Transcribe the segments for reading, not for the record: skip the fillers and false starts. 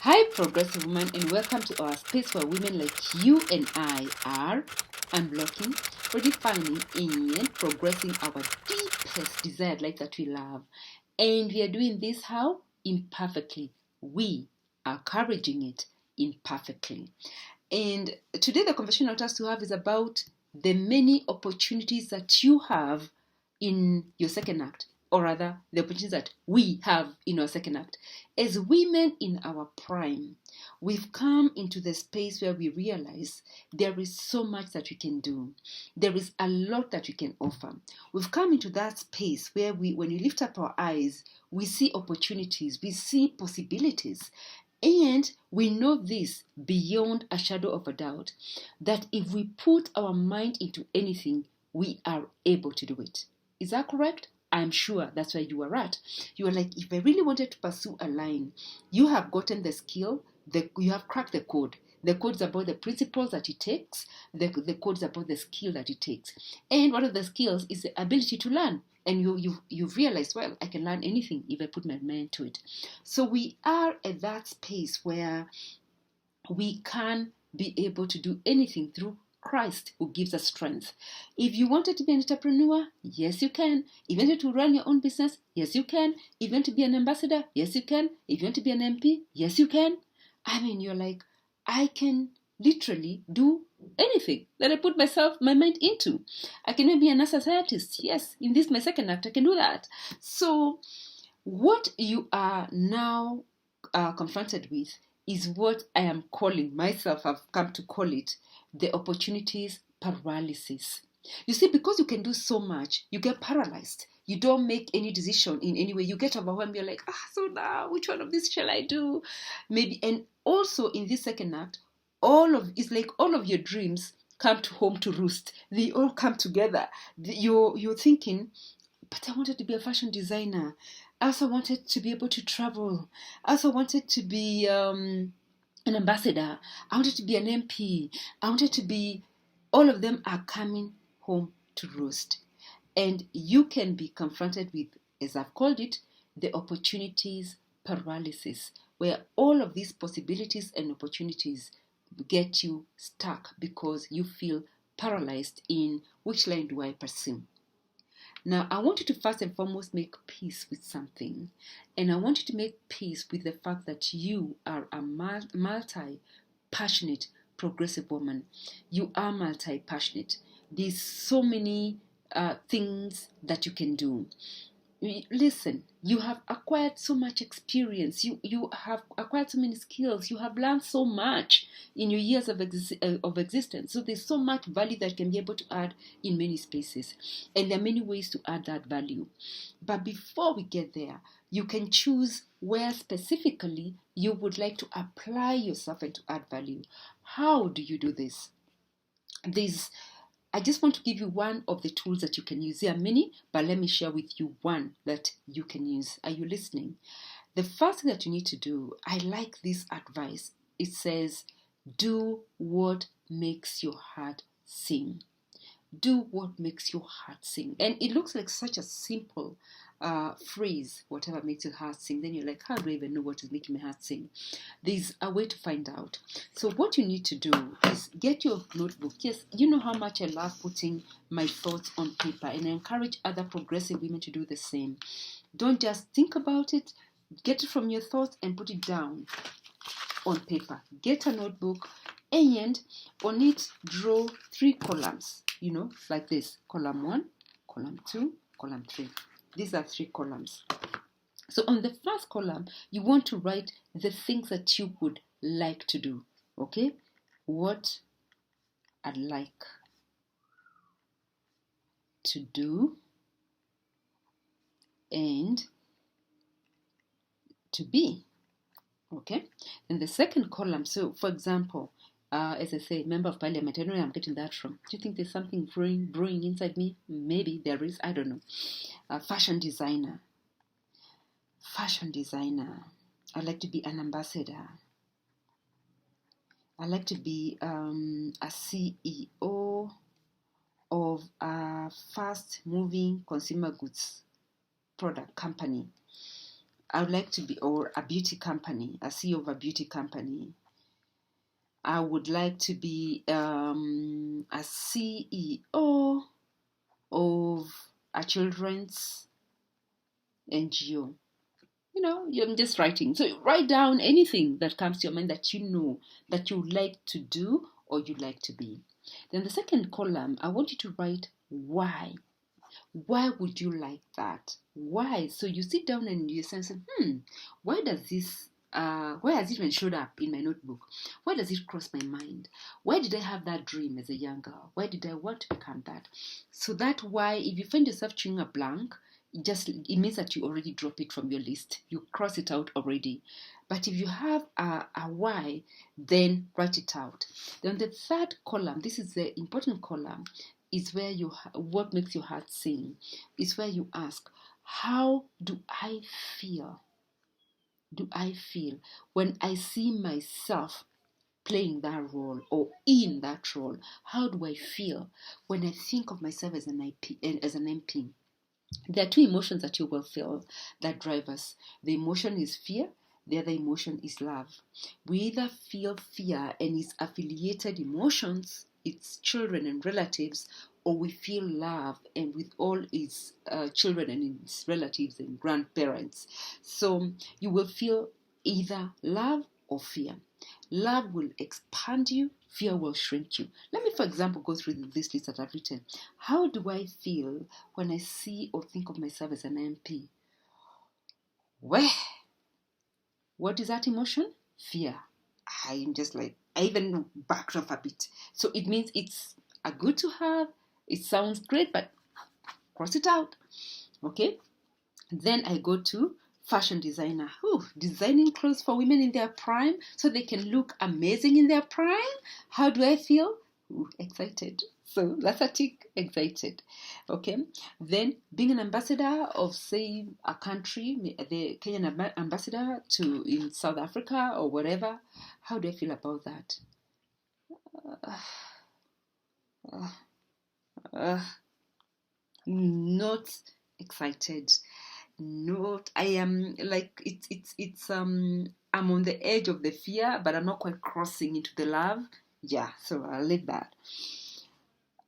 Hi, progressive women, and welcome to our space where women like you and I are unblocking, redefining, and progressing our deepest desired life that we love. And we are doing this how? Imperfectly. We are encouraging it imperfectly. And today, the conversation I want us to have is about the many opportunities that you have in your second act, or rather, the opportunities that we have in our second act. As women in our prime, we've come into the space where we realize there is so much that we can do. There is a lot that we can offer. We've come into that space where when we lift up our eyes, we see opportunities, we see possibilities. And we know this beyond a shadow of a doubt, that if we put our mind into anything, we are able to do it. Is that correct? I'm sure that's where you are at. You are like, if I really wanted to pursue a line, you have gotten the skill, you have cracked the code. The code is about the principles that it takes. The code is about the skill that it takes. And one of the skills is the ability to learn. And you've realized, well, I can learn anything if I put my mind to it. So we are at that space where we can be able to do anything through Christ who gives us strength. If you wanted to be an entrepreneur, yes, you can. If you wanted to run your own business, yes, you can. If you want to be an ambassador, yes, you can. If you want to be an MP, yes, you can. I mean, you're like, I can literally do anything that I put my mind into. I can even be an NASA scientist. Yes, in this my second act, I can do that. So what you are now confronted with is what I am calling myself, I've come to call it the opportunities paralysis. You see, because you can do so much, you get paralyzed. You don't make any decision in any way. You get overwhelmed. You're like, so now which one of these shall I do? Maybe. And also in this second act, it's like all of your dreams come to home to roost. They all come together. You're thinking, but I wanted to be a fashion designer. I also wanted to be able to travel. I also wanted to be an ambassador. I wanted to be an MP. I wanted to be. All of them are coming home to roost. And you can be confronted with, as I've called it, the opportunities paralysis, where all of these possibilities and opportunities get you stuck because you feel paralyzed in which line do I pursue. Now, I want you to first and foremost make peace with something. And I want you to make peace with the fact that you are a multi-passionate, progressive woman. You are multi-passionate. There's so many things that you can do. Listen, you have acquired so much experience. You have acquired so many skills. You have learned so much in your years of existence. So there's so much value that can be able to add in many spaces. And there are many ways to add that value. But before we get there, you can choose where specifically you would like to apply yourself and to add value. How do you do this? I just want to give you one of the tools that you can use. There are many, but let me share with you one that you can use. Are you listening? The first thing that you need to do, I like this advice. It says, do what makes your heart sing. Do what makes your heart sing. And it looks like such a simple phrase, whatever makes your heart sing. Then you're like, how do I even know what is making my heart sing? There's a way to find out. So what you need to do is get your notebook. Yes, you know how much I love putting my thoughts on paper, and I encourage other progressive women to do the same. Don't just think about it. Get it from your thoughts and put it down on paper. Get a notebook and on it draw 3 columns, like this. Column 1, column 2, column 3. These are 3 columns. So on the first column, you want to write the things that you would like to do. Okay? What I'd like to do and to be. Okay? And the second column, so for example, as I say, member of parliament, I don't know where I'm getting that from. Do you think there's something brewing inside me? Maybe there is, I don't know. Fashion designer. I'd like to be an ambassador. I'd like to be a CEO of a fast-moving consumer goods product company. I would like to be, or a beauty company, a CEO of a beauty company. I would like to be a CEO of a children's NGO. I'm just writing. So write down anything that comes to your mind that you know that you would like to do or you'd like to be. Then the second column, I want you to write why. Why would you like that? Why? So you sit down and you say, why does this why has it even showed up in my notebook? Why does it cross my mind? Why did I have that dream as a young girl? Why did I want to become that? So that why, if you find yourself chewing a blank, it means that you already drop it from your list. You cross it out already. But if you have a why, then write it out. Then the third column, this is the important column, is where what makes your heart sing. Is where you ask, how do I feel? Do I feel when I see myself playing that role or in that role? How do I feel when I think of myself as an MP? There are two emotions that you will feel that drive us. The emotion is fear. The other emotion is love. We either feel fear and its affiliated emotions, its children and relatives, or we feel love and with all its children and its relatives and grandparents. So you will feel either love or fear. Love will expand you, fear will shrink you. Let me, for example, go through this list that I've written. How do I feel when I see or think of myself as an MP? Where? What is that emotion? Fear. I'm just like, I even backed off a bit. So it means it's a good to have. It sounds great, but cross it out. Okay? Then I go to fashion designer. Designing clothes for women in their prime so they can look amazing in their prime. How do I feel? Excited. So that's a tick, excited. Okay. Then being an ambassador of, say, a country, the Kenyan ambassador in South Africa or whatever. How do I feel about that? Not excited. Not. I am like it's I'm on the edge of the fear, but I'm not quite crossing into the love. Yeah. So I'll leave that.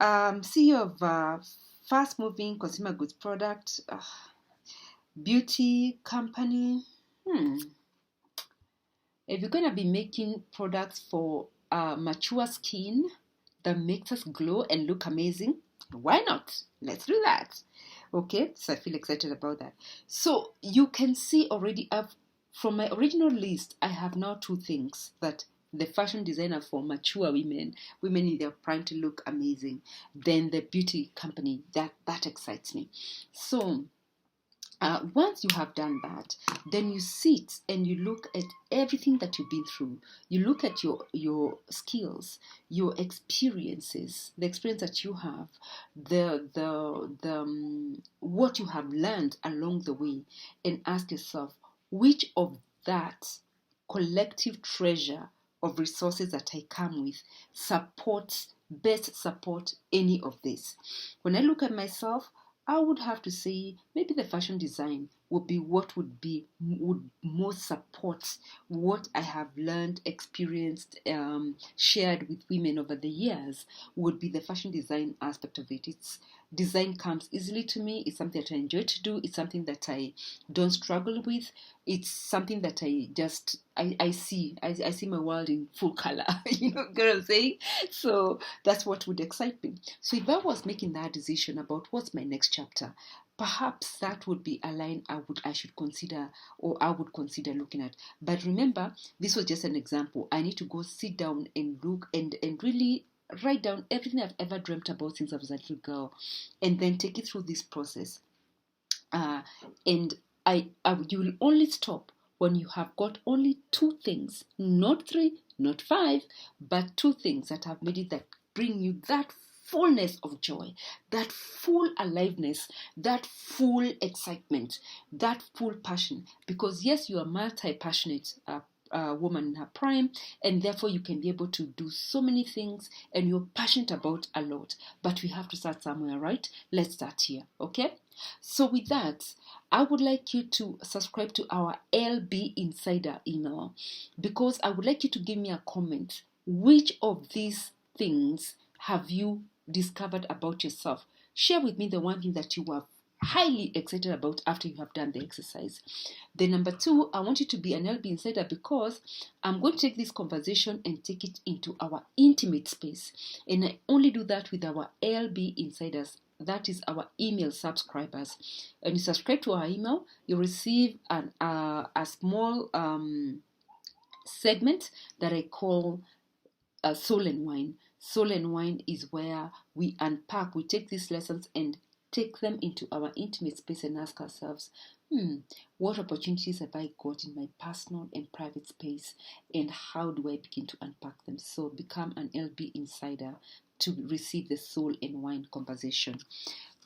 CEO of fast-moving consumer goods product, beauty company. If you're gonna be making products for mature skin that makes us glow and look amazing, why not? Let's do that. Okay, so I feel excited about that. So you can see already from my original list, I have now two things that the fashion designer for mature women in their prime to look amazing, then the beauty company, that excites me. So once you have done that, then you sit and you look at everything that you've been through. You look at your skills, your experiences, the experience that you have, the what you have learned along the way, and ask yourself which of that collective treasure of resources that I come with best support any of this. When I look at myself, I would have to say maybe the fashion design would be what would most support what I have learned, experienced, shared with women over the years. Would be the fashion design aspect of it. Design comes easily to me. It's something that I enjoy to do. It's something that I don't struggle with. It's something that I see my world in full color. You know what I'm saying? So that's what would excite me. So if I was making that decision about what's my next chapter, perhaps that would be a line I should consider, or I would consider looking at. But remember, this was just an example. I need to go sit down and look and really write down everything I've ever dreamt about since I was a little girl, and then take it through this process. And you will only stop when you have got only two things, not three, not five, but two things that have made it that bring you that fullness of joy, that full aliveness, that full excitement, that full passion. Because yes, you are multi-passionate woman in her prime, and therefore you can be able to do so many things, and you're passionate about a lot. But we have to start somewhere, right? Let's start here, okay? So with that, I would like you to subscribe to our LB Insider email, because I would like you to give me a comment. Which of these things have you discovered about yourself? Share with me the one thing that you were highly excited about after you have done the exercise. Then number 2, I want you to be an LB Insider, because I'm going to take this conversation and take it into our intimate space. And I only do that with our LB Insiders. That is our email subscribers. And you subscribe to our email, you receive a small segment that I call Soul and Wine. Soul and Wine is where we unpack, we take these lessons and take them into our intimate space and ask ourselves, what opportunities have I got in my personal and private space, and how do I begin to unpack them? So become an LB Insider to receive the Soul and Wine conversation.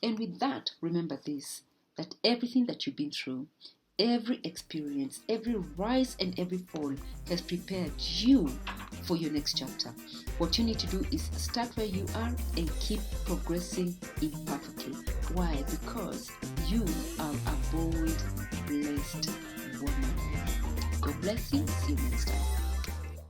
And with that, remember this, that everything that you've been through, every experience, every rise and every fall has prepared you for your next chapter. What you need to do is start where you are and keep progressing imperfectly. Why? Because you are a bold, blessed woman. God bless you. See you next time.